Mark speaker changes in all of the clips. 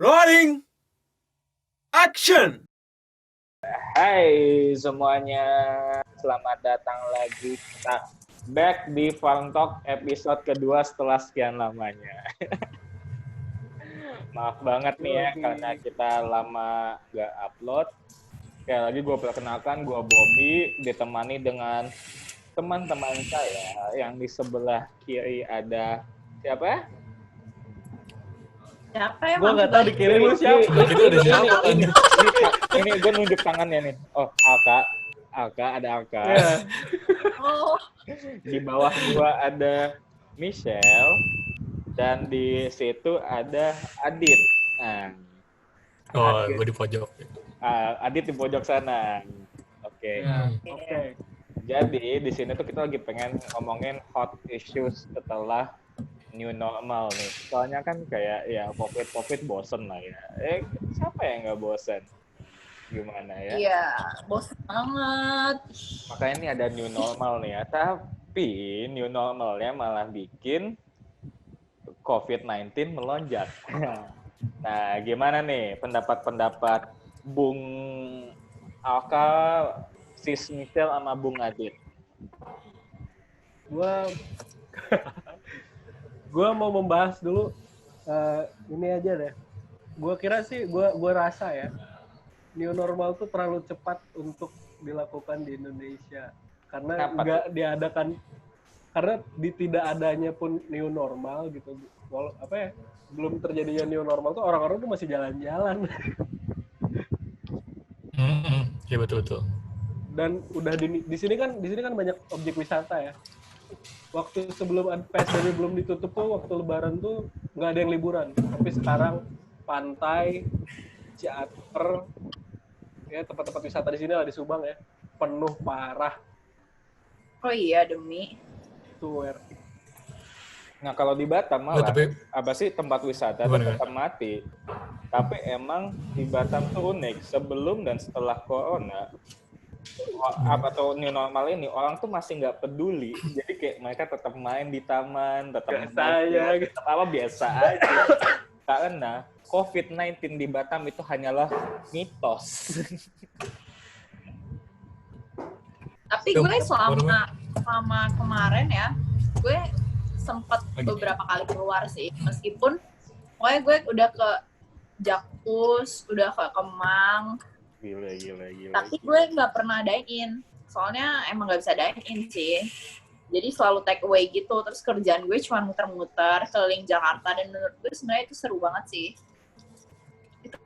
Speaker 1: Rolling action.
Speaker 2: Hai semuanya, selamat datang lagi kita back di Farm Talk episode kedua setelah sekian lamanya. Maaf banget nih ya karena kita lama gak upload. Sekali lagi gue perkenalkan, gue Bobby, ditemani dengan teman-teman saya yang di sebelah kiri ada siapa ya?
Speaker 3: Siapa ya?
Speaker 4: Gue nggak tahu dikirim lu siapa.
Speaker 2: Ini gue nunjuk tangannya nih. Oh, Alka, ada Alka.
Speaker 4: Yeah.
Speaker 3: Oh,
Speaker 2: Di bawah gua ada Michelle dan di situ ada Adit. Nah,
Speaker 5: Oh, gue di pojok.
Speaker 2: Adit di pojok sana. Oke.
Speaker 4: Oke.
Speaker 2: Jadi di sini tuh kita lagi pengen ngomongin hot issues setelah new normal nih. Soalnya kan kayak ya COVID bosen lah ya. Siapa yang nggak bosen? Gimana ya?
Speaker 3: iya, bosan banget.
Speaker 2: Makanya ini ada new normal nih ya. Tapi new normalnya malah bikin COVID-19 melonjak. Nah, gimana nih pendapat Bung Alka, Sis Michelle sama Bung Adit?
Speaker 4: Gue mau membahas dulu ini aja deh. Gue kira sih, gue rasa ya, new normal tuh terlalu cepat untuk dilakukan di Indonesia karena nggak diadakan, karena tidak adanya pun new normal gitu. Belum terjadinya new normal tuh orang-orang tuh masih jalan-jalan.
Speaker 5: Iya betul.
Speaker 4: Dan udah di sini kan banyak objek wisata ya. Waktu sebelum PSBB belum ditutup tuh, waktu Lebaran tuh nggak ada yang liburan. Tapi sekarang pantai, Ciater, ya tempat-tempat wisata di sini lah di Subang ya, penuh parah.
Speaker 3: Oh iya, demi.
Speaker 4: Tuh,
Speaker 2: Nah, kalau di Batam malah,
Speaker 5: tapi
Speaker 2: apa sih tempat wisata tetap mati. Tapi emang di Batam tuh unik. Sebelum dan setelah Corona, atau new normal ini, orang tuh masih nggak peduli. Jadi kayak mereka tetap main di taman, tetap biasa aja. Karena COVID-19 di Batam itu hanyalah mitos.
Speaker 3: Tapi gue selama kemarin ya, gue sempet beberapa kali keluar sih. Meskipun pokoknya gue udah ke Jakus, udah ke Kemang.
Speaker 2: Gila.
Speaker 3: Tapi gue nggak pernah dine-in. Soalnya emang nggak bisa dine-in sih. Jadi selalu take away gitu. Terus kerjaan gue cuma muter-muter keliling Jakarta. Dan menurut gue sebenarnya itu seru banget sih. Itu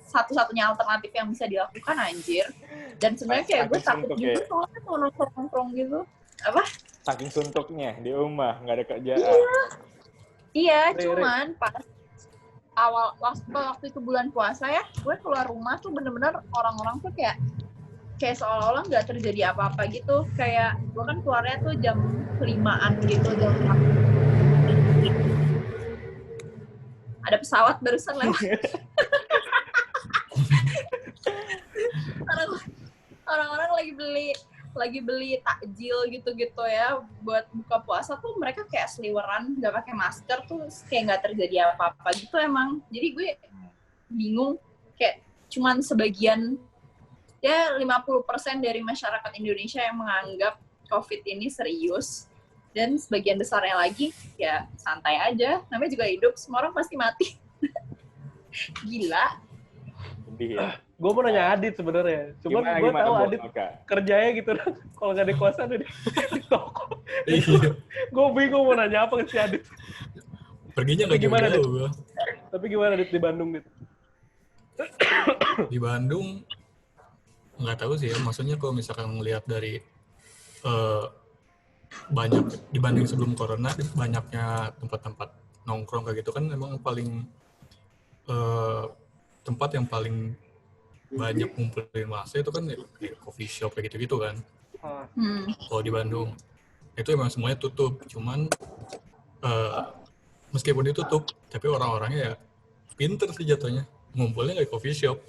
Speaker 3: satu-satunya alternatif yang bisa dilakukan, anjir. Dan sebenarnya kayak gue takut juga soalnya mau nongkrong gitu. Apa?
Speaker 2: Saking suntuknya di rumah, nggak ada kerjaan.
Speaker 3: Iya, cuman pas waktu itu bulan puasa ya, gue keluar rumah tuh bener-bener orang-orang tuh kayak seolah-olah nggak terjadi apa-apa gitu. Kayak gue kan keluarnya tuh jam 5-an gitu, jam 6. Ada pesawat barusan lewat. Orang-orang lagi beli takjil gitu-gitu ya buat buka puasa tuh, mereka kayak seliweran nggak pakai masker tuh, kayak nggak terjadi apa-apa gitu emang. Jadi gue bingung, kayak cuman sebagian ya 50% dari masyarakat Indonesia yang menganggap COVID ini serius, dan sebagian besarnya lagi ya santai aja, namanya juga hidup, semua orang pasti mati. Gila.
Speaker 4: Gue mau nanya Adit sebenarnya, cuman gue tahu Adit kerjanya gitu, kalau nggak di kosan di toko. Gue bingung mau nanya apa ke si Adit.
Speaker 5: Perginya nggak jauh-jauh.
Speaker 4: Tapi gimana Adit di Bandung, Dit?
Speaker 5: Di Bandung nggak tahu sih ya, maksudnya kalau misalkan ngelihat dari banyak dibanding sebelum corona, banyaknya tempat-tempat nongkrong kayak gitu kan memang paling tempat yang paling banyak ngumpulin massa itu kan kayak coffee shop kayak gitu-gitu kan. Kalau di Bandung itu emang semuanya tutup, cuman meskipun ditutup tapi orang-orangnya ya pinter sih jatuhnya, ngumpulnya kayak coffee shop.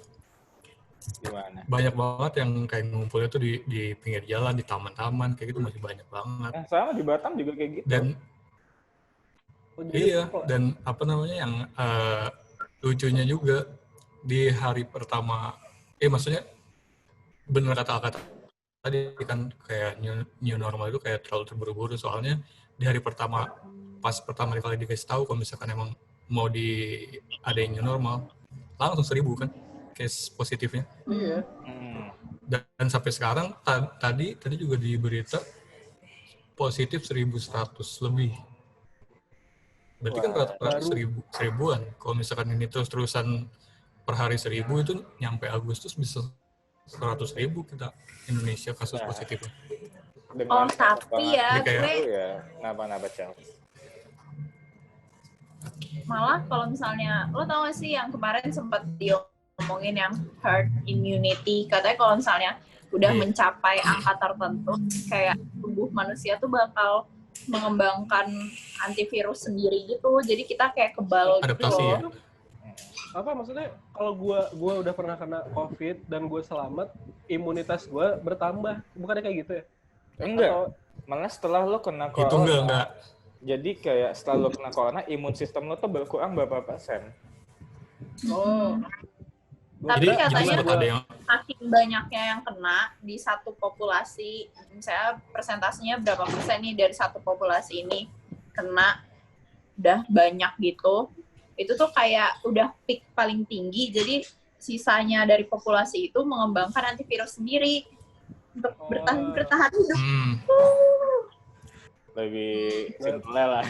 Speaker 2: Gimana?
Speaker 5: Banyak banget yang kayak ngumpulnya tuh di pinggir jalan, di taman-taman kayak gitu, masih banyak banget.
Speaker 2: Sama di Batam juga kayak gitu.
Speaker 5: Dan iya, dan apa namanya yang lucunya juga di hari pertama, maksudnya bener kata-kata tadi kan kayak new normal itu kayak terlalu terburu-buru, soalnya di hari pertama pas pertama kali dikasih tahu kalau misalkan emang mau diadain new normal langsung 1.000 kan case positifnya.
Speaker 4: Iya.
Speaker 5: Dan sampai sekarang tadi juga di berita positif 1.100 lebih. Berarti kan rata-rata 1.000-an. Kalau misalkan ini terus-terusan per hari 1.000 itu nyampe Agustus bisa 100.000 kita Indonesia kasus positifnya.
Speaker 3: Tapi ya,
Speaker 2: Kenapa Cel?
Speaker 3: Malah kalau misalnya, lo tau gak sih yang kemarin sempat diomongin yang herd immunity, katanya kalau misalnya udah mencapai angka tertentu, kayak tubuh manusia tuh bakal mengembangkan antivirus sendiri gitu, jadi kita kayak kebal
Speaker 5: adaptasi
Speaker 3: gitu.
Speaker 5: Ya?
Speaker 4: Apa maksudnya kalau gua udah pernah kena COVID dan gue selamat, imunitas gue bertambah, bukannya kayak gitu ya?
Speaker 2: Enggak, malah setelah lo kena corona,
Speaker 5: itu enggak.
Speaker 2: Jadi kayak setelah lo kena corona, imun sistem lo tuh berkurang berapa persen?
Speaker 3: Tapi
Speaker 5: jadi
Speaker 3: katanya saking banyaknya yang kena di satu populasi, misalnya persentasenya berapa persen nih dari satu populasi ini kena udah banyak gitu, itu tuh kayak udah peak paling tinggi, jadi sisanya dari populasi itu mengembangkan antivirus sendiri untuk bertahan hidup.
Speaker 2: Lebih simpelnya lah.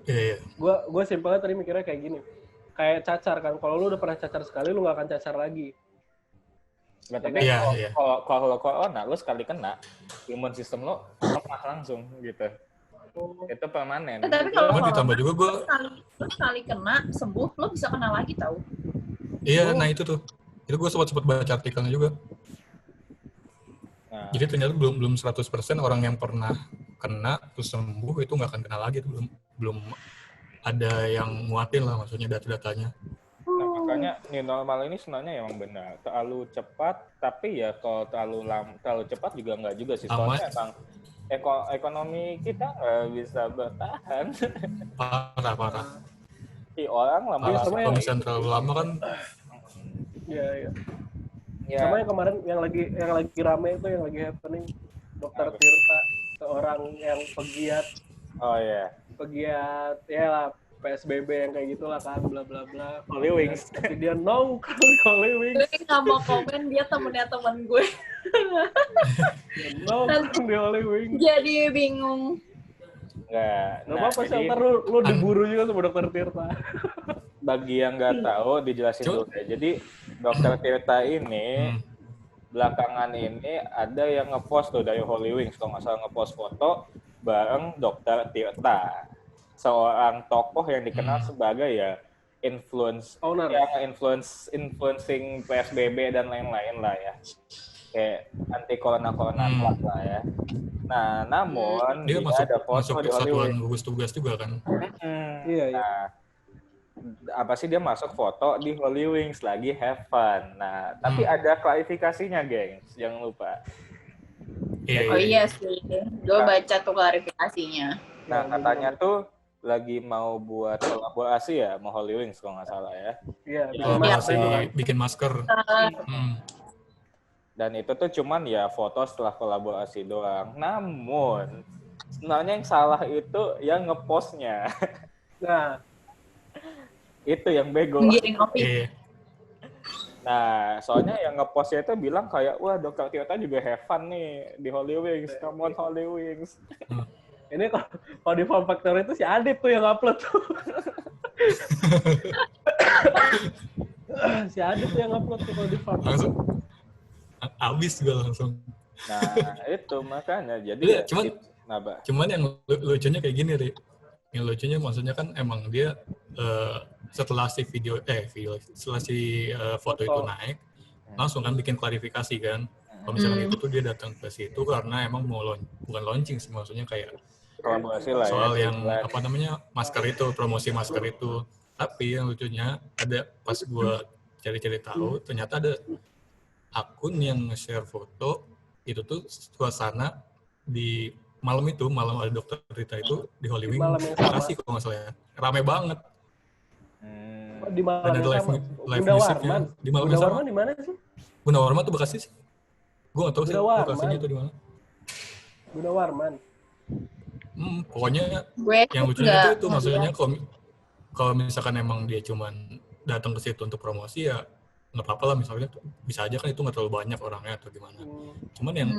Speaker 5: Iya.
Speaker 4: Gue simpelnya tadi mikirnya kayak gini, kayak cacar kan, kalau lu udah pernah cacar sekali lu nggak akan cacar lagi.
Speaker 2: Tapi kalau corona lu sekali kena, imun sistem lo lemah langsung gitu. Itu permanen.
Speaker 3: Tapi kalau
Speaker 5: ditambah juga gue
Speaker 3: sekali kena sembuh, lo bisa kena lagi tau.
Speaker 5: Iya, nah itu gue sempat baca artikelnya juga. Nah. Jadi ternyata belum 100% orang yang pernah kena terus sembuh itu nggak akan kena lagi, belum ada yang muatin lah maksudnya data-datanya.
Speaker 2: Nah, makanya new normal ini sebenarnya emang benar terlalu cepat, tapi ya kalau terlalu cepat juga nggak juga sih, soalnya emang ekonomi kita nggak bisa bertahan.
Speaker 5: Parah.
Speaker 2: Orang lama.
Speaker 5: Kalau misalnya terlalu lama kan.
Speaker 4: Iya. Sama yang kemarin yang lagi rame itu, yang lagi happening, Dokter Tirta, seorang yang pegiat.
Speaker 2: Oh iya.
Speaker 4: Pegiat ya lah, PSBB yang kayak gitulah kan, bla bla bla.
Speaker 2: Holy Wings.
Speaker 4: Tapi dia nongkrong di Holy Wings.
Speaker 3: Gue nggak mau komen, dia temennya teman gue.
Speaker 4: Nongkrong di Holy Wings.
Speaker 3: Jadi bingung.
Speaker 2: Nggak.
Speaker 4: Nah, apa sih, ntar lu diburu juga sama Dokter Tirta.
Speaker 2: Bagi yang nggak tahu, dijelasin dulu ya. Jadi Dokter Tirta ini belakangan ini ada yang ngepost tuh dari Holy Wings, kalau nggak salah ngepost foto bareng Dokter Tirta, seorang tokoh yang dikenal sebagai ya influencing PSBB dan lain-lain lah ya, kayak anti corona lah ya. Nah, namun
Speaker 5: dia ada
Speaker 2: foto di
Speaker 5: satuan gugus tugas juga kan.
Speaker 4: Iya.
Speaker 2: Nah, apa sih dia masuk foto di Holy Wings lagi have fun. Nah, tapi ada klarifikasinya, gengs, jangan lupa.
Speaker 3: Iya sih, gue baca tuh klarifikasinya.
Speaker 2: Nah, katanya tuh lagi mau buat kolaborasi ya sama Holy Wings kalau nggak salah ya.
Speaker 4: Iya,
Speaker 5: bikin masker.
Speaker 2: Dan itu tuh cuman ya foto setelah kolaborasi doang. Namun sebenarnya yang salah itu yang ngepostnya.
Speaker 4: Nah,
Speaker 2: itu yang bego. Nah, soalnya yang ngepostnya itu bilang kayak, wah Dokter Tirta juga have fun nih di Holy Wings, come on Holy Wings.
Speaker 4: Ini kalau di Form Factory itu si Adit tuh yang upload tuh. Si Adit tuh yang upload tuh kalau di Form.
Speaker 5: Langsung abis juga langsung.
Speaker 2: Nah, itu makanya. Jadi
Speaker 5: cuman yang lucunya kayak gini, Ri. Yang lucunya maksudnya kan emang dia setelah si foto itu naik, langsung kan bikin klarifikasi kan. Kalau misalkan itu tuh dia datang ke situ karena emang mau bukan launching sih, maksudnya kayak soal yang apa namanya masker itu, promosi masker itu. Tapi yang lucunya ada pas gue cari-cari tahu, ternyata ada akun yang nge-share foto itu tuh suasana di malam ada Dokter Tirta itu di Holy Wings. Makasih kalau nggak salah ya. Rame banget.
Speaker 4: di malam
Speaker 5: dan ada
Speaker 4: yang sama.
Speaker 5: live
Speaker 4: Bunda
Speaker 5: musiknya
Speaker 4: Warman.
Speaker 5: di malam
Speaker 4: Bunda
Speaker 5: yang sama.
Speaker 4: Warman di mana sih?
Speaker 5: Bunda Warman tuh Bekasi sih. Gue nggak tahu sih
Speaker 4: Bunda Warman.
Speaker 5: lokasinya itu di mana.
Speaker 4: Bunda Warman.
Speaker 5: Pokoknya
Speaker 3: Gue
Speaker 5: yang lucunya itu maksudnya kalau misalkan emang dia cuman datang ke situ untuk promosi ya nggak apa-apa lah, misalnya bisa aja kan itu nggak terlalu banyak orangnya atau gimana. Cuman yang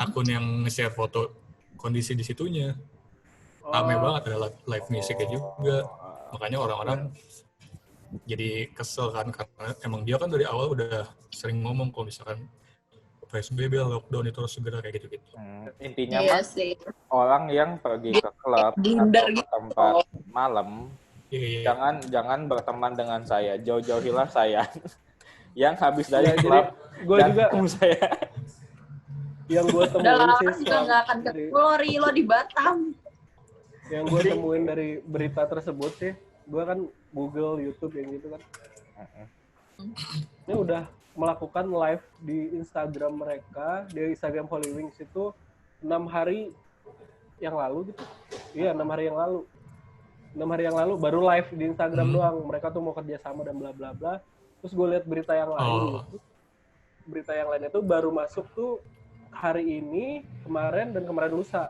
Speaker 5: akun yang nge-share foto kondisi di situnya rame banget, ada live musiknya juga, makanya orang-orang jadi kesel kan, karena emang dia kan dari awal udah sering ngomong kalau misalkan PSBB lockdown itu harus segera kayak gitu-gitu.
Speaker 2: Intinya
Speaker 3: iya
Speaker 2: mah
Speaker 3: sih.
Speaker 2: orang yang pergi ke klub
Speaker 3: Blunder
Speaker 2: atau ke
Speaker 3: gitu.
Speaker 2: tempat malam
Speaker 5: Iya.
Speaker 2: jangan berteman dengan saya, jauh-jauhilah saya. Yang habis dari
Speaker 4: Ya, jadi
Speaker 2: klub
Speaker 4: gue
Speaker 2: dan
Speaker 4: juga
Speaker 2: ketemu saya.
Speaker 4: yang gue
Speaker 3: Udah
Speaker 4: temuin
Speaker 3: lama
Speaker 4: sih
Speaker 3: juga nggak akan ketemu lo di Batam.
Speaker 4: yang gue temuin dari berita tersebut sih, gue kan Google, YouTube yang gitu kan. Ini udah melakukan live di Instagram mereka, di Instagram Holy Wings itu 6 hari yang lalu gitu. Iya, 6 hari yang lalu. 6 hari yang lalu baru live di Instagram doang. Mereka tuh mau kerja sama dan bla bla bla. Terus gue lihat berita yang lain gitu. Berita yang lain itu baru masuk tuh hari ini, kemarin dan kemarin lusa.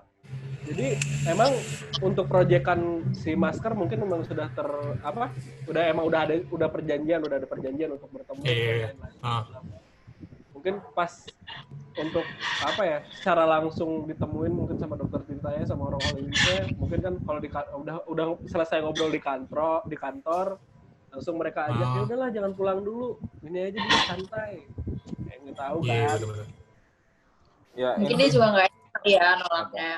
Speaker 4: Jadi emang untuk proyekan si masker mungkin memang sudah udah perjanjian untuk bertemu.
Speaker 5: Iya.
Speaker 4: Mungkin pas untuk secara langsung ditemuin mungkin sama dokter Tirta ya, sama orang Hollywoodnya, mungkin kan kalau udah selesai ngobrol di kantor langsung mereka ajak, ya udahlah jangan pulang dulu, ini aja dulu santai. Nggak tahu kan.
Speaker 5: Iya, benar-benar.
Speaker 2: Ya,
Speaker 3: Mungkin dia juga nggak enak ya nolaknya.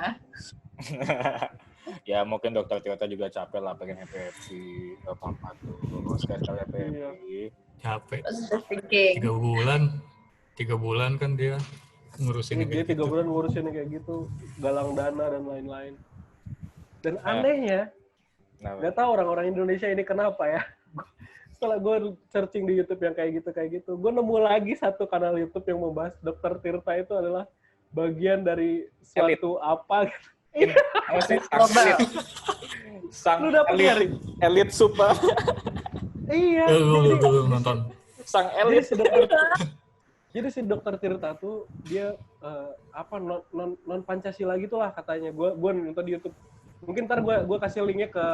Speaker 2: Ya mungkin dokter Tirta juga capek lah, pengen happy papa tuh, sekali happy.
Speaker 5: Capek.
Speaker 3: Thinking.
Speaker 5: 3 bulan kan dia ngurusin
Speaker 4: Dia
Speaker 5: kayak
Speaker 4: 3
Speaker 5: gitu.
Speaker 4: bulan ngurusin kayak gitu, galang dana dan lain-lain. Dan anehnya, nggak tahu orang-orang Indonesia ini kenapa ya. Setelah gue searching di YouTube yang kayak gitu, gue nemu lagi satu kanal YouTube yang membahas dokter Tirta itu adalah bagian dari suatu apa gitu.
Speaker 2: Sang
Speaker 4: Lu dapet
Speaker 2: elit super.
Speaker 4: Iya.
Speaker 5: Gue nonton.
Speaker 2: Sang elit.
Speaker 4: Jadi si dokter Tirta tuh dia non Pancasila gitu lah katanya. Gue nonton di YouTube. Mungkin ntar gue kasih linknya ke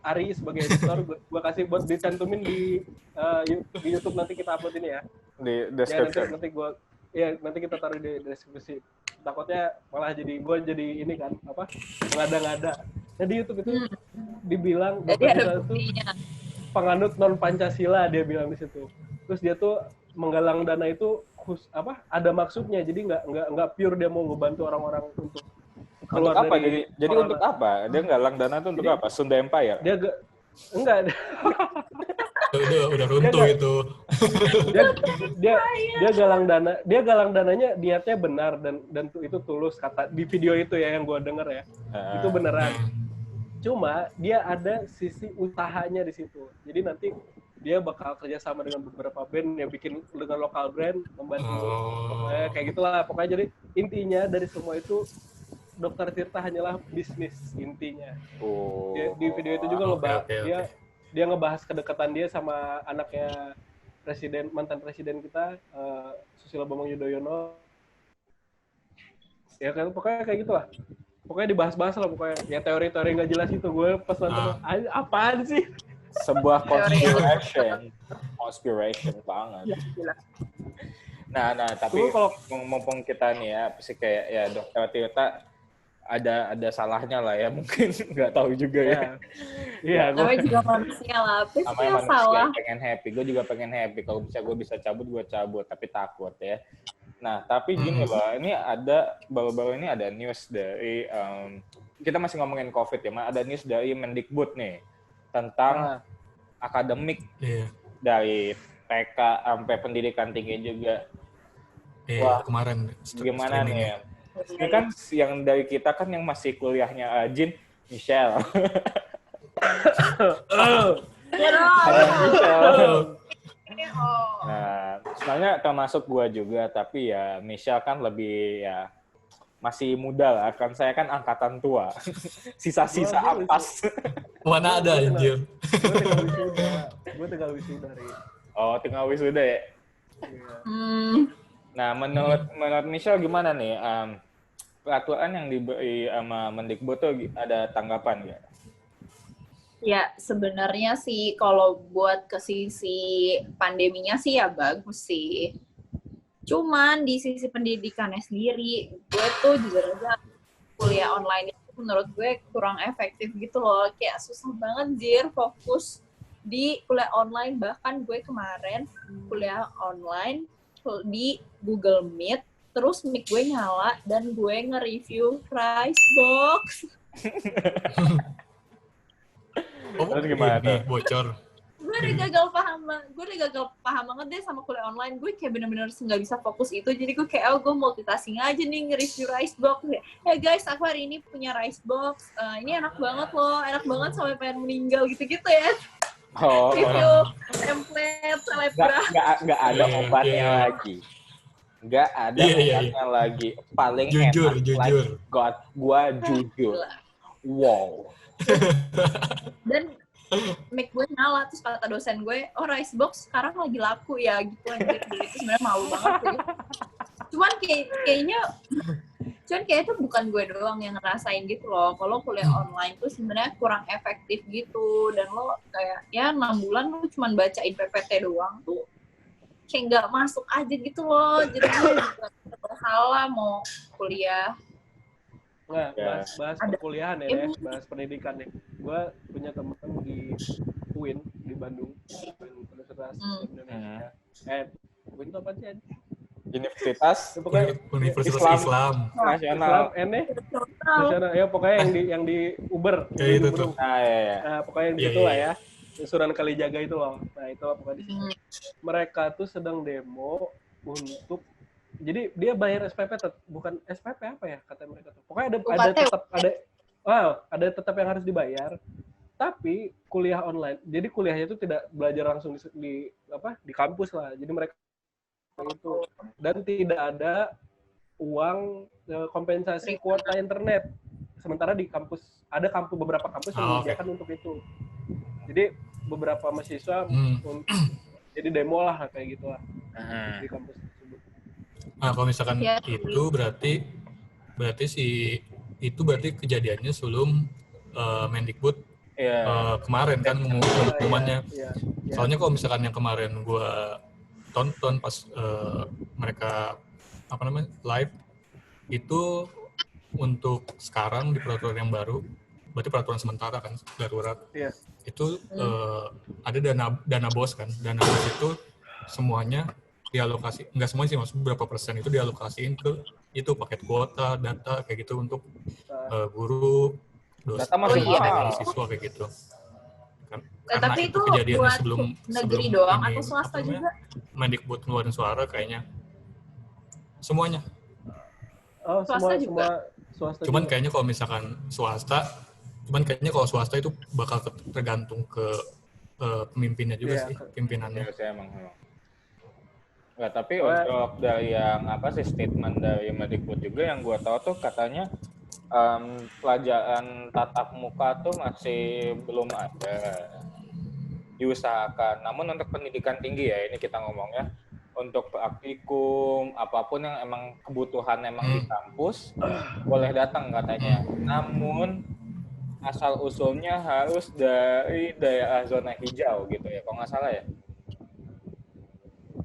Speaker 4: Ari sebagai editor. Gue kasih buat dicantumin di YouTube, nanti kita upload ini ya.
Speaker 2: Di description.
Speaker 4: Nanti kita taruh di deskripsi. Takutnya malah gue jadi ini kan ngada-ngada. Nah di YouTube itu dibilang dokter Tirta itu penganut non Pancasila, dia bilang di situ. Terus dia tuh menggalang dana itu ada maksudnya, jadi nggak pure dia mau ngebantu orang-orang untuk keluar
Speaker 2: untuk apa
Speaker 4: dari
Speaker 2: jadi untuk apa dia nggalang dana itu untuk apa? Sunda Empire
Speaker 4: dia enggak
Speaker 5: udah runtuh itu.
Speaker 4: dia galang dananya niatnya benar dan itu tulus, kata di video itu ya yang gue denger ya. Itu beneran. Cuma dia ada sisi usahanya di situ. Jadi nanti dia bakal kerjasama dengan beberapa band yang bikin dengan lokal brand, membantu. Pokoknya kayak gitulah. Pokoknya jadi intinya dari semua itu dokter Tirta hanyalah bisnis intinya. Di video itu juga dia ngebahas kedekatan dia sama anaknya mantan presiden kita, Susilo Bambang Yudhoyono. Ya kan pokoknya kayak gitulah. Pokoknya dibahas-bahas lah pokoknya. Ya teori-teori nggak jelas itu, gue pas nonton apaan sih?
Speaker 2: Sebuah conspiration banget. Nah tapi mumpung kita nih ya pasti kayak ya dokter Tirta ada salahnya lah ya, mungkin nggak tahu juga ya.
Speaker 3: Iya. Namanya juga manusia lah, pasti salah.
Speaker 2: Pengen happy, gue juga pengen happy. Kalau gue bisa cabut, gue cabut, tapi takut ya. Nah tapi gini loh, ini baru-baru ini ada news dari kita masih ngomongin COVID ya, ada news dari Mendikbud nih tentang akademik dari TK sampai pendidikan tinggi juga.
Speaker 5: Wah, kemarin
Speaker 2: gimana nih ya? Ini kan yang dari kita kan yang masih kuliahnya Jin, Michelle. Nah, sebenarnya termasuk gua juga, tapi ya Michelle kan lebih ya masih muda lah, kan saya kan angkatan tua. Sisa-sisa ampas.
Speaker 5: Mana ada anjir.
Speaker 4: Gue tinggal wisuda, Ri.
Speaker 2: Oh, tinggal wisuda ya?
Speaker 4: Iya.
Speaker 2: Nah, menurut Michelle gimana nih? Peraturan yang diberi sama Mendikbud tuh ada tanggapan nggak?
Speaker 3: Ya, sebenarnya sih kalau buat ke sisi pandeminya sih ya bagus sih. Cuman di sisi pendidikannya sendiri, gue tuh jujur aja kuliah online itu menurut gue kurang efektif gitu loh. Kayak susah banget Jir fokus di kuliah online. Bahkan gue kemarin kuliah online di Google Meet, terus mic gue nyala dan gue nge-review Ricebox.
Speaker 5: Oh,
Speaker 2: Terus gimana
Speaker 5: ini
Speaker 2: tuh?
Speaker 5: bocor.
Speaker 3: Gue udah gagal paham banget deh sama kuliah online. Gue kayak bener-bener nggak bisa fokus itu. Jadi gue kayak, gue multitasking aja nih nge-review Ricebox. Ya guys, aku hari ini punya Ricebox. Ini enak banget loh. Enak banget sampai pengen meninggal gitu-gitu ya.
Speaker 2: Oh,
Speaker 3: Review template, selebgram.
Speaker 2: nggak ada obatnya lagi. Nggak ada obatnya lagi. Paling
Speaker 5: Jujur.
Speaker 2: like God, gua jujur. Wow.
Speaker 3: Dan mic gue nyala, terus kata dosen gue, Ricebox sekarang lagi laku ya gitu anjir. Itu sebenarnya malu banget sih. Cuman kayaknya itu bukan gue doang yang ngerasain gitu loh. Kalau kuliah online tuh sebenarnya kurang efektif gitu, dan lo kayak ya 6 bulan lo cuman bacain PPT doang tuh kayak nggak masuk aja gitu loh. Jadi gue juga salah mau kuliah.
Speaker 4: Nah, bahas perkuliahan ya, bahas pendidikan nih. Gue punya teman di UIN di Bandung, Universitas Indonesia. UIN itu apa sih?
Speaker 2: Universitas Islam Nasional.
Speaker 4: Nasional. Ya pokoknya yang di Uber.
Speaker 5: Kayak itu tuh.
Speaker 4: Nah, pokoknya yang gitu lah ya. Suran Kalijaga itu loh. Nah, itu lah pokoknya di situ. Mereka tuh sedang demo untuk, jadi dia bayar SPP, bukan SPP apa ya kata mereka tuh. Pokoknya ada tetap yang harus dibayar. Tapi kuliah online. Jadi kuliahnya itu tidak belajar langsung di kampus lah. Jadi mereka itu, dan tidak ada uang kompensasi kuota internet. Sementara di kampus ada beberapa kampus yang menyediakan untuk itu. Jadi beberapa mahasiswa jadi demo lah kayak gitu lah di kampus tersebut.
Speaker 5: Nah, kalau misalkan itu berarti berarti kejadiannya sebelum Mendikbud kemarin kan pengumumannya. Soalnya kalau misalkan yang kemarin gue tonton pas mereka live itu untuk sekarang di peraturan yang baru, berarti peraturan sementara kan darurat. Itu ada dana BOS kan. Dana BOS itu semuanya dialokasi, enggak semuanya sih, maksudnya berapa persen itu dialokasiin ke itu paket kuota, data kayak gitu untuk guru, dosen, siswa kayak gitu. Karena
Speaker 3: tapi itu
Speaker 5: kejadiannya
Speaker 3: buat
Speaker 5: sebelum
Speaker 3: negeri doang atau swasta juga?
Speaker 5: Mendikbud ngeluarin suara kayaknya semuanya.
Speaker 4: Oh,
Speaker 3: swasta juga.
Speaker 4: Swasta
Speaker 5: cuman
Speaker 4: juga.
Speaker 5: Kayaknya kalau misalkan swasta itu bakal tergantung ke pemimpinnya juga sih, pimpinannya.
Speaker 2: Ya, emang. Nggak, tapi untuk dari yang statement dari Mendikbud juga yang gue tahu tuh katanya pelajaran tatap muka tuh masih belum ada, diusahakan. Namun untuk pendidikan tinggi ya, ini kita ngomongnya untuk praktikum apapun yang emang kebutuhan di kampus boleh datang katanya. Namun asal usulnya harus dari daerah zona hijau gitu ya, kalau nggak salah ya.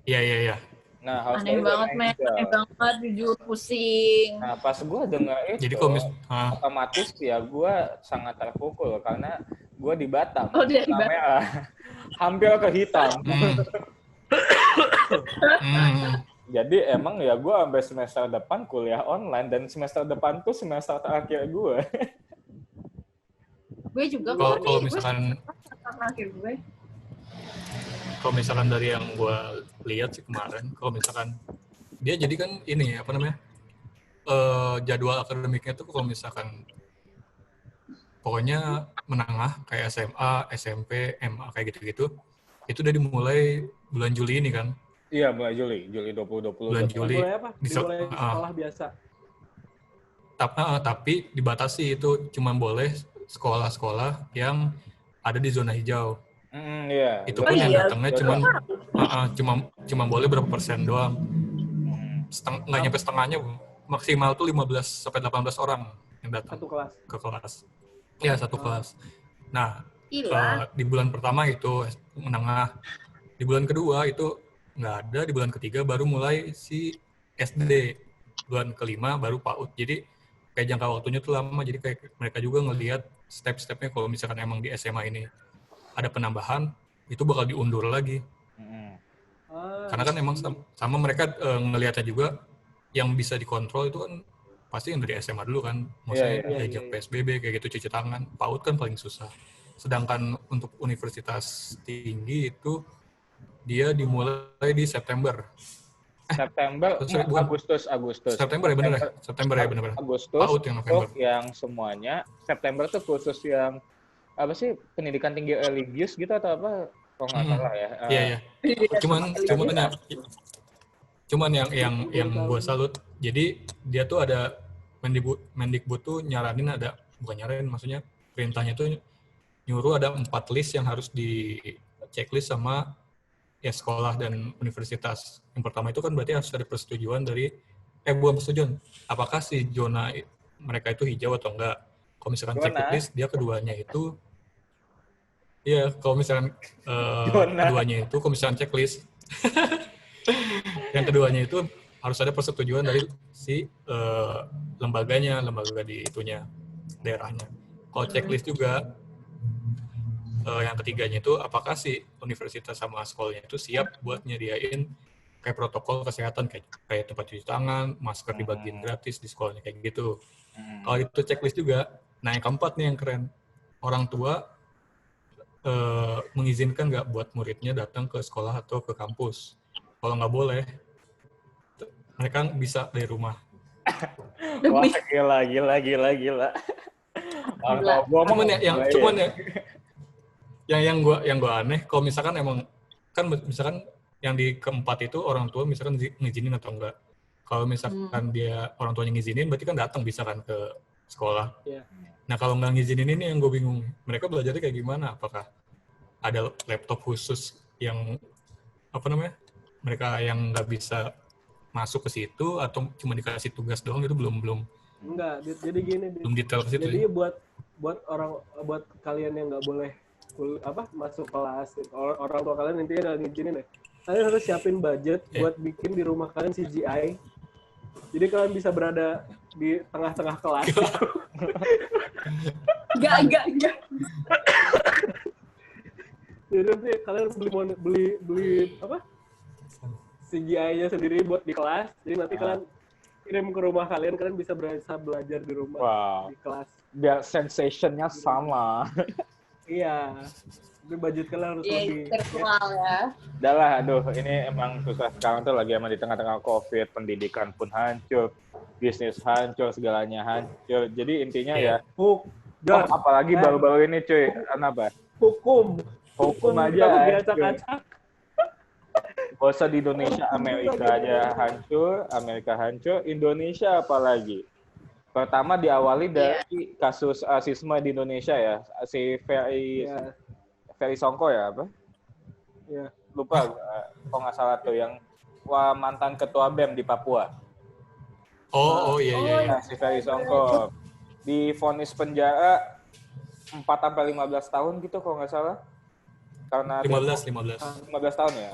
Speaker 5: Iya.
Speaker 2: Nah, harus
Speaker 3: aneh banget, aneh banget, jujur pusing.
Speaker 2: Nah, pas gue dengar itu,
Speaker 5: jadi
Speaker 2: otomatis ya gue sangat terpukul karena gue di Batam.
Speaker 3: Oh, dia di Batam.
Speaker 2: Hampir ke hitam. Jadi emang ya gue sampai semester depan kuliah online, dan semester depan tuh semester terakhir gue.
Speaker 3: Gue juga
Speaker 5: kalau misalkan
Speaker 3: terakhir gue.
Speaker 5: Kalau misalkan dari yang gue lihat sih kemarin, kalau misalkan dia jadi kan ini jadwal akademiknya tuh kalau misalkan pokoknya menengah kayak SMA, SMP, MA kayak gitu-gitu, itu udah dimulai bulan Juli ini kan?
Speaker 2: Iya, mulai Juli 2020.
Speaker 5: Bulan Juli.
Speaker 4: Dimulai apa? Dimulai sekolah biasa.
Speaker 5: Tapi dibatasi itu cuma boleh sekolah-sekolah yang ada di zona hijau.
Speaker 2: Iya.
Speaker 5: Itu pun yang datangnya cuma boleh berapa persen doang. Nggak nyampe setengahnya, maksimal tuh 15 sampai 18 orang yang datang ke kelas. Ya, satu kelas. Nah, di bulan pertama itu menengah, di bulan kedua itu nggak ada, di bulan ketiga baru mulai si SD, bulan kelima baru PAUD. Jadi kayak jangka waktunya tuh lama, jadi kayak mereka juga ngelihat step-stepnya kalau misalkan emang di SMA ini ada penambahan, itu bakal diundur lagi. Karena kan emang sama mereka ngelihatnya juga yang bisa dikontrol itu kan pasti yang dari SMA dulu kan, maksudnya diajak PSBB kayak gitu, cuci tangan. PAUD kan paling susah. Sedangkan untuk universitas tinggi itu dia dimulai di September.
Speaker 2: Agustus.
Speaker 5: September ya bener ya? September ya bener-bener.
Speaker 2: Agustus
Speaker 5: PAUD yang November.
Speaker 2: Yang semuanya. September tuh khusus yang apa sih, pendidikan tinggi religius gitu atau apa? Kalau nggak salah ya.
Speaker 5: Iya. Cuman yang gue salut, jadi dia tuh ada Mendikbud tuh nyaranin bukan nyaranin, maksudnya perintahnya tuh nyuruh ada 4 list yang harus di checklist sama ya sekolah dan universitas. Yang pertama itu kan berarti harus ada persetujuan dari bukan persetujuan, apakah si zona mereka itu hijau atau enggak. Kalau misalkan checklist, dia keduanya itu kalau misalkan keduanya itu, kalau misalkan checklist yang keduanya itu harus ada persetujuan dari si lembaga di itunya, daerahnya. Kalau checklist juga yang ketiganya itu apakah si universitas sama sekolahnya itu siap buat nyediain kayak protokol kesehatan, kayak tempat cuci tangan, masker dibagiin gratis di sekolahnya kayak gitu. Kalau itu checklist juga. Nah, yang keempat nih yang keren, orang tua mengizinkan nggak buat muridnya datang ke sekolah atau ke kampus. Kalau nggak boleh, mereka bisa dari rumah.
Speaker 2: Wah, gila.
Speaker 5: Yang gue aneh, kalau misalkan emang kan misalkan yang di keempat itu orang tua misalkan ngizinin atau enggak. Kalau misalkan dia orang tuanya ngizinin, berarti kan datang bisa kan ke sekolah. Nah, kalau nggak ngizinin ini yang gue bingung. Mereka belajarnya kayak gimana? Apakah ada laptop khusus yang mereka yang nggak bisa masuk ke situ, atau cuma dikasih tugas doang? Itu belum
Speaker 4: enggak. Jadi gini,
Speaker 5: belum detail ke situ.
Speaker 4: Jadi buat kalian yang nggak boleh masuk kelas, orang tua kalian intinya nggak ngizinin ya, kalian harus siapin budget buat bikin di rumah kalian CGI. Jadi kalian bisa berada di tengah-tengah kelas.
Speaker 3: Enggak.
Speaker 4: Jadi nanti kalian beli CGI-nya sendiri buat di kelas. Jadi nanti kalian kirim ke rumah kalian bisa belajar di rumah, di kelas.
Speaker 2: Biar sensation-nya sama.
Speaker 4: Iya. Tapi budget kalian harus lebih.
Speaker 3: Virtual ya.
Speaker 2: Udah lah, aduh, ini emang susah sekarang tuh lagi emang di tengah-tengah COVID, pendidikan pun hancur, bisnis hancur, segalanya hancur. Jadi intinya apalagi baru-baru ini cuy, apa?
Speaker 4: Hukum
Speaker 2: aja
Speaker 4: acak-acak.
Speaker 2: Gak usah di Indonesia, Amerika aja hancur, Indonesia apalagi. Pertama diawali dari kasus rasisme di Indonesia ya, si Ferry Songko ya apa?
Speaker 4: Ya.
Speaker 2: Lupa, kalau nggak salah tuh yang mantan ketua BEM di Papua.
Speaker 5: Iya.
Speaker 2: Nah, si Ferry Songko divonis penjara 4 sampai 15 tahun gitu kalau nggak salah. Karena 15 tahun ya.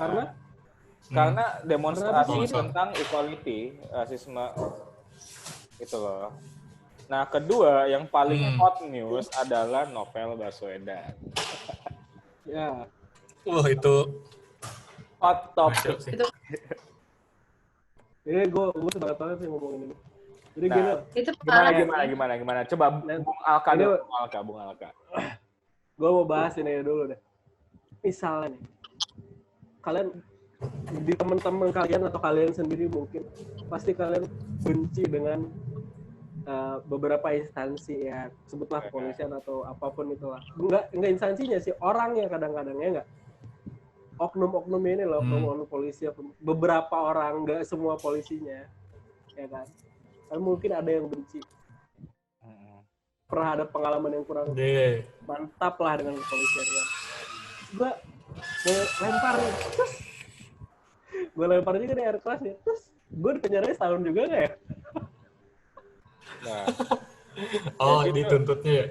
Speaker 2: Karena demonstrasi tentang equality, rasisme itu loh. Nah, kedua yang paling hot news adalah Novel Baswedan.
Speaker 4: Ya.
Speaker 5: Wah, itu
Speaker 2: hot topic.
Speaker 4: Ini gue semangat banget sih ngomongin ini. Jadi
Speaker 2: gimana? Coba Bung Alka.
Speaker 4: Gue mau bahas ini dulu deh. Misalnya nih, kalian di teman-teman kalian atau kalian sendiri mungkin pasti kalian benci dengan beberapa instansi ya, sebutlah kepolisian atau apapun itulah. Enggak instansinya sih, orangnya kadang-kadangnya enggak. Oknum-oknum ini loh, oknum polisi, beberapa orang, enggak semua polisinya, ya kan? Kan mungkin ada yang benci. pernah ada pengalaman yang kurang mantap lah dengan kepolisian. Gue lempar nih, terus gue lempar juga di air keras nih, terus gue di penjara setahun juga nggak ya?
Speaker 2: Nah,
Speaker 5: dituntutnya ya?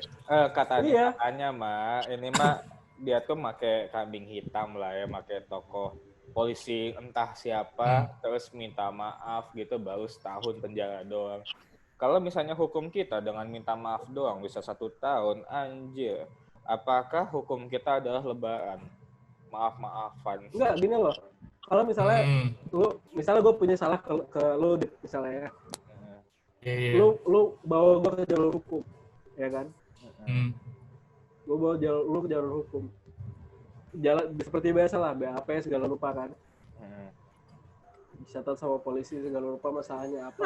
Speaker 2: Katanya mah ini mah dia tuh make kambing hitam lah ya, make tokoh polisi entah siapa terus minta maaf gitu baru setahun penjara doang. Kalau misalnya hukum kita dengan minta maaf doang bisa 1 tahun, anjir. Apakah hukum kita adalah lebaran? Maaf-maafan.
Speaker 4: Enggak, gini loh. Kalau misalnya gue punya salah ke lu misalnya ya. Lu bawa gue ke jalur hukum, ya kan? Gue bawa lu ke jalur hukum. Jalan seperti biasa lah, BAP segala lupa kan. Dicatat sama polisi segala lupa masalahnya apa.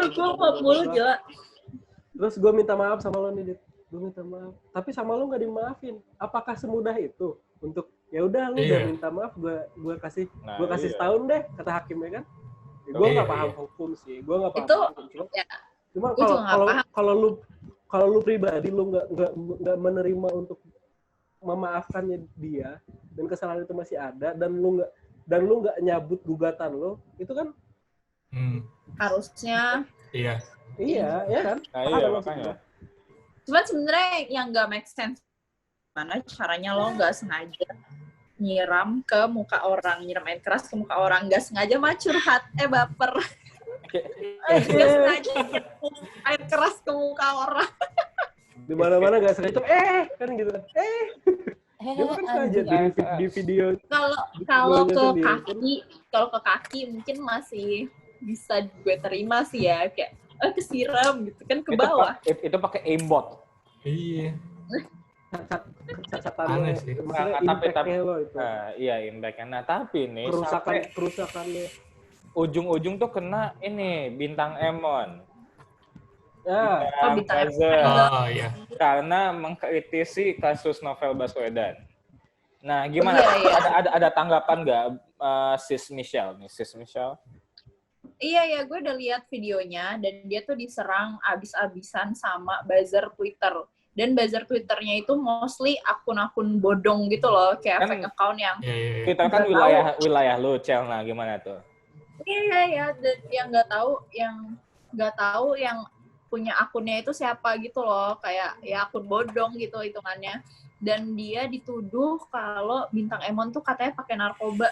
Speaker 4: Terus gue minta maaf sama lo nih, Dit. Gue minta maaf. Tapi sama lo nggak dimaafin. Apakah semudah itu untuk ya udah lu udah minta maaf, gue kasih setahun deh kata hakimnya kan? Gue nggak paham hukum sih. Gue nggak paham hukum. Cuma kalau lu pribadi lu nggak menerima untuk memaafkannya dia dan kesalahan itu masih ada dan lu nggak nyabut gugatan lo, itu kan
Speaker 3: harusnya
Speaker 4: iya kan?
Speaker 2: Nah, iya makanya.
Speaker 3: Cuman sebenarnya yang nggak make sense mana caranya lo nggak sengaja nyiram air keras ke muka orang, nggak sengaja mah curhat baper. Nggak sengaja air keras ke muka orang.
Speaker 4: Di mana-mana nggak sengaja kan gitu kan dia kan sengaja di video.
Speaker 3: Kalau ke kaki mungkin masih bisa gue terima sih ya, kayak kesiram gitu kan ke bawah.
Speaker 2: Itu pakai aimbot.
Speaker 5: Iya.
Speaker 4: Aneh sih. Tapi lo itu.
Speaker 2: Iya impact-nya. Nah tapi nih
Speaker 4: kerusakannya
Speaker 2: ujung-ujung tuh kena ini bintang Emon.
Speaker 3: Bintang
Speaker 5: iya.
Speaker 2: Karena mengkritisi kasus Novel Baswedan. Nah, gimana? Ada tanggapan nggak Sis Michelle?
Speaker 3: Iya, gue udah lihat videonya dan dia tuh diserang abis-abisan sama buzzer Twitter. Dan buzzer Twitternya itu mostly akun-akun bodong gitu loh, kayak fake account yang
Speaker 2: Twitter kan wilayah lu, Cel. Nah, gimana tuh?
Speaker 3: Iya, dan yang nggak tahu yang punya akunnya itu siapa gitu loh, kayak ya akun bodong gitu hitungannya. Dan dia dituduh kalau Bintang Emon tuh katanya pakai narkoba.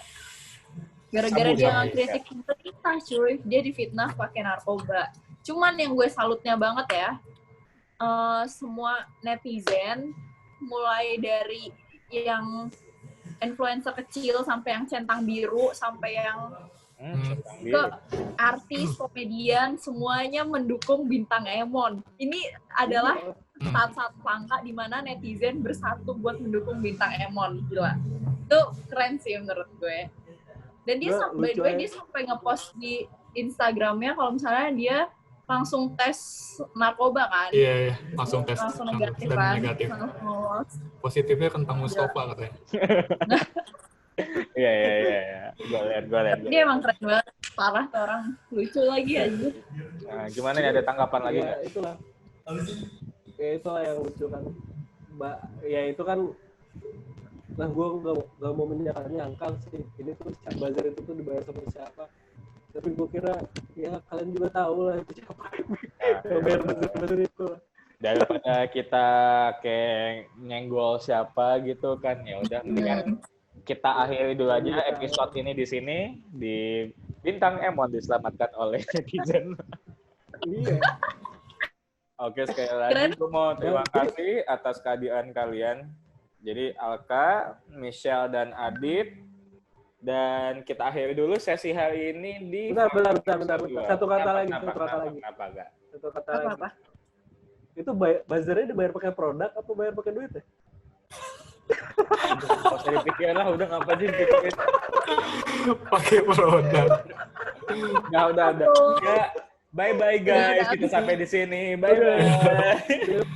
Speaker 3: Gara-gara dia ngekritik pemerintah, cuy. Dia difitnah pakai narkoba. Cuman yang gue salutnya banget ya, semua netizen, mulai dari yang influencer kecil sampai yang centang biru, sampai yang ke artis, komedian, semuanya mendukung Bintang Emon. Ini adalah satu langkah di mana netizen bersatu buat mendukung Bintang Emon. Gila. Itu keren sih menurut gue. Dan dia sampai ngepost di Instagramnya kalau misalnya dia langsung tes narkoba kan.
Speaker 5: Iya. Langsung tes.
Speaker 3: Langsung negatif
Speaker 5: dan
Speaker 3: kan.
Speaker 5: Negatif. Positifnya kentang Mustafa katanya.
Speaker 2: Iya. Gue lihat.
Speaker 3: Dia emang keren banget. Parah tuh orang. Lucu lagi aja.
Speaker 2: Nah, gimana nih, ada tanggapan lagi nggak?
Speaker 4: Itulah yang lucu kan. Ya itu kan. Nah, gue nggak mau menyangkal sih. Ini tuh buzzer itu tuh dibayar sama siapa. Tapi gue kira ya kalian juga tahu lah itu siapa. Bayar buzzer itu.
Speaker 2: Daripada kita kayak nyenggol siapa gitu kan, ya udah mendingan kita akhiri dulu aja episode ini di sini. Di Bintang Emon diselamatkan oleh netizen.
Speaker 4: Iya.
Speaker 2: Oke, sekali lagi gue mau terima kasih atas kehadiran kalian. Jadi Alka, Michelle, dan Adit. Dan kita akhiri dulu sesi hari ini di...
Speaker 4: Bentar. Satu kata lagi.
Speaker 2: Satu kata lagi.
Speaker 3: Apa?
Speaker 4: Itu buzzernya dibayar pakai produk apa bayar pakai duit ya?
Speaker 2: Nggak usah dipikirin lah, udah ngapain sih dipikirin.
Speaker 5: Pakai produk.
Speaker 2: Nah, udah. Ya, bye-bye guys. Kita sampai di sini. Bye-bye.